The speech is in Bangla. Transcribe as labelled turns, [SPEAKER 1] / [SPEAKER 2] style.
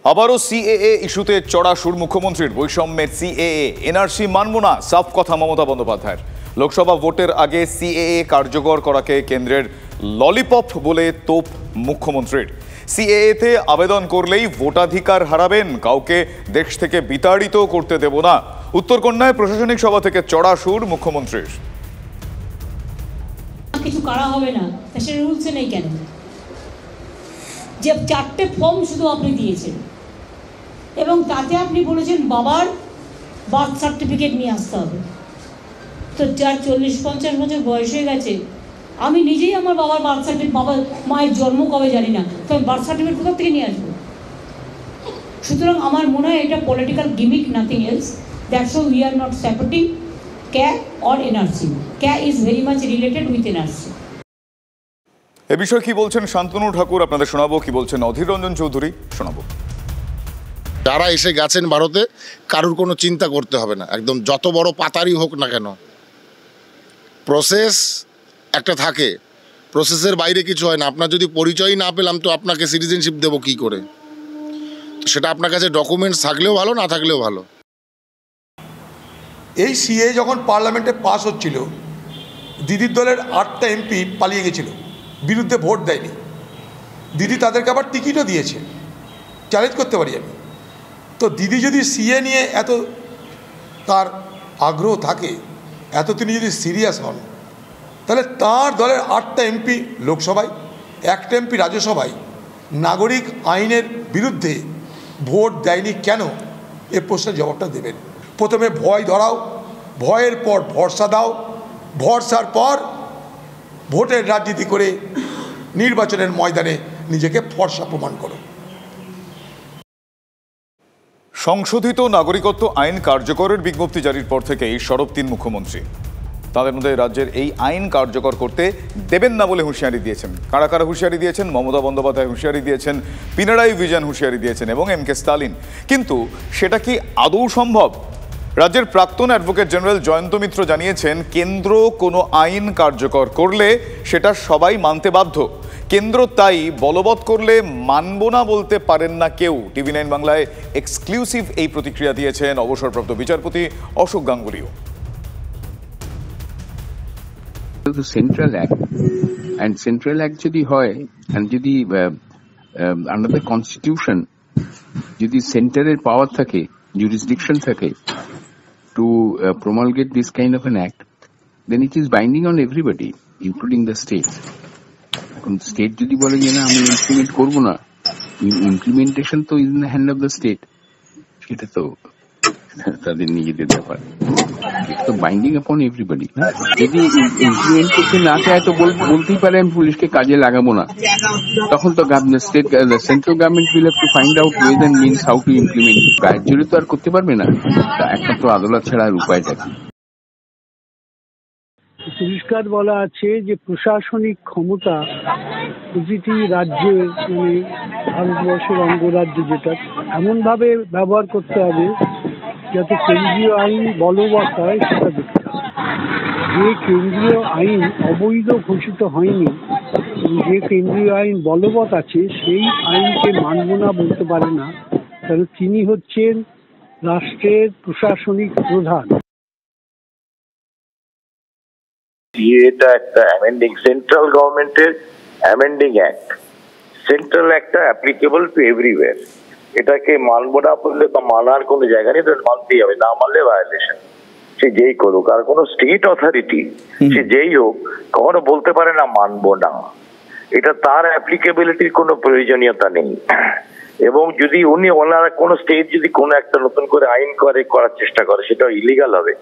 [SPEAKER 1] আবারও সিএএ ইস্যুতে চড়া সুর মুখ্যমন্ত্রীর। বৈষম্যের সিএএ, এনআরসি মানব না, সাফ কথা মমতা বন্দ্যোপাধ্যায়ের। লোকসভা ভোটের আগে সিএএ কার্যকর করাকে কেন্দ্রের ললিপপ বলে তোপ মুখ্যমন্ত্রীর। সিএএতে আবেদন করলেই ভোটাধিকার হারাবেন, কাউকে দেশ থেকে বিতাড়িত করতে দেব না। উত্তরকন্যায় প্রশাসনিক সভা থেকে চড়া সুর মুখ্যমন্ত্রীর।
[SPEAKER 2] কিছু করা হবে না, সে রুলসে নেই কেন? যে 4টে ফর্ম শুধু আপনি দিয়েছেন এবং তাতে আপনি বলেছেন বাবার বার্থ সার্টিফিকেট নিয়ে আসতে হবে। তো যার 40-50 বছর বয়স হয়ে গেছে, আমি নিজেই আমার বাবার বার্থ সার্টিফিকেট, বাবার মায়ের জন্ম কবে জানি না, তো আমি বার্থ সার্টিফিকেট কোথা থেকে নিয়ে আসবো? সুতরাং আমার মনে হয় এটা political gimmick, nothing else. That's why we are not supporting CA or NRC. CA is very much related with NRC.
[SPEAKER 1] এ বিষয়ে কি বলছেন শান্তনু ঠাকুর আপনাদের শোনাবো, কি বলছেন অধীর রঞ্জন চৌধুরী শোনাবো।
[SPEAKER 3] যারা এসে গেছেন ভারতে, কারুর কোনো চিন্তা করতে হবে না, একদম যত বড় পাতারই হোক না কেন, প্রসেস একটা থাকে, প্রসেসের বাইরে কিছু হয় না। আপনার যদি পরিচয় না পেলাম তো আপনাকে সিটিজেনশিপ দেবো কী করে? তো সেটা আপনার কাছে ডকুমেন্টস থাকলেও ভালো, না থাকলেও ভালো।
[SPEAKER 4] এই সিএ যখন পার্লামেন্টে পাস হচ্ছিল, দিদির দলের 8টা MP পালিয়ে গেছিল, বিরুদ্ধে ভোট দেয়নি। দিদি তাদেরকে আবার টিকিটও দিয়েছে, চ্যালেঞ্জ করতে পারি আমি। তো দিদি যদি সিএ নিয়ে এত তার আগ্রহ থাকে, এত তিনি যদি সিরিয়াস হন, তাহলে তার দলের 8টা MP লোকসভায়, 1টা MP রাজ্যসভায় নাগরিক আইনের বিরুদ্ধে ভোট দেয়নি কেন, এ প্রশ্নের জবাবটা দেবেন। প্রথমে ভয় ধরাও, ভয়ের পর ভরসা দাও, ভরসার পর ভোটের রাজনীতি করে নির্বাচনের ময়দানে নিজেকে ফর্সা প্রমাণ করো।
[SPEAKER 1] সংশোধিত নাগরিকত্ব আইন কার্যকরের বিজ্ঞপ্তি জারির পর থেকেই সরব 3 মুখ্যমন্ত্রী। তাদের মধ্যে রাজ্যের এই আইন কার্যকর করতে দেবেন না বলে হুঁশিয়ারি দিয়েছেন। কারা কারা হুঁশিয়ারি দিয়েছেন? মমতা বন্দ্যোপাধ্যায় হুঁশিয়ারি দিয়েছেন, পিনারাই বিজয়ন হুঁশিয়ারি দিয়েছেন এবং MK স্টালিন। কিন্তু সেটা কি আদৌ সম্ভব? রাজ্যের প্রাক্তন অ্যাডভোকেট জেনারেল জয়ন্ত মিত্র জানিয়েছেন, কেন্দ্র কোনো আইন কার্যকর করলে সেটা সবাই মানতে বাধ্য। কেন্দ্র তাই বলবৎ করলে মানব না বলতে পারেন না কেউ। TV9 বাংলায় এক্সক্লুসিভ এই প্রতিক্রিয়া দিয়েছেন অবসরপ্রাপ্ত বিচারপতি অশোক গাঙ্গুলিও।
[SPEAKER 5] Central act, and central act যদি হয়, and যদি আন্ডার দ্য কনস্টিটিউশন যদি সেন্টারের পাওয়ার থাকে, jurisdiction থাকে to promulgate this kind of an act, then it is binding on everybody, including the state. এখন স্টেট যদি বলে যে না আমি ইমপ্লিমেন্ট করবো না, ইমপ্লিমেন্টেশন তো is in the hand of the state, সেটা তো তাদের নিজেদের ব্যাপার। তো বাইন্ডিং আপন এভরিবডি। যদি ইমপ্লিমেন্ট করতে না চায় তো বলতেই পারে আমি পুলিশকে কাজে লাগাবো না, তখন তো state central government will have to find out ways and means how to implement. গায়ের জোরে তো আর করতে পারবে না, একমাত্র আদালত ছাড়া আর উপায়টা কি?
[SPEAKER 6] পরিষ্কার বলা আছে যে প্রশাসনিক ক্ষমতা প্রতিটি রাজ্যে, মানে ভারতবর্ষের অঙ্গরাজ্য যেটা, এমনভাবে ব্যবহার করতে হবে যাতে কেন্দ্রীয় আইন বলবৎ হয় সেটা দেখতে হবে। যে কেন্দ্রীয় আইন অবৈধ ঘোষিত হয়নি, যে কেন্দ্রীয় আইন বলবৎ আছে, সেই আইনকে মানব না বলতে পারে না, কারণ তিনি হচ্ছেন রাষ্ট্রের প্রশাসনিক প্রধান।
[SPEAKER 7] এটা একটা অ্যামেন্ডিং, সেন্ট্রাল গভর্নমেন্টের অ্যামেন্ডিং অ্যাক্ট। সেন্ট্রাল অ্যাক্টটা অ্যাপ্লিকেবল টু এভরিওয়্যার। এটাকে মানবো না বললে বা মানার কোনো জায়গা নেই, এটা মানতেই হবে, না মানলে ভায়োলেশন। সে যেই করুক, আর কোনো স্টেট অথরিটি সে যেই হোক কখনো বলতে পারে না মানবো না। এটা তার অ্যাপ্লিকেবিলিটির কোনো প্রয়োজনীয়তা নেই। এবং যদি ওনারা কোনো স্টেট যদি কোনো একটা নতুন করে আইন করার চেষ্টা করে, সেটা ইলিগাল হবে।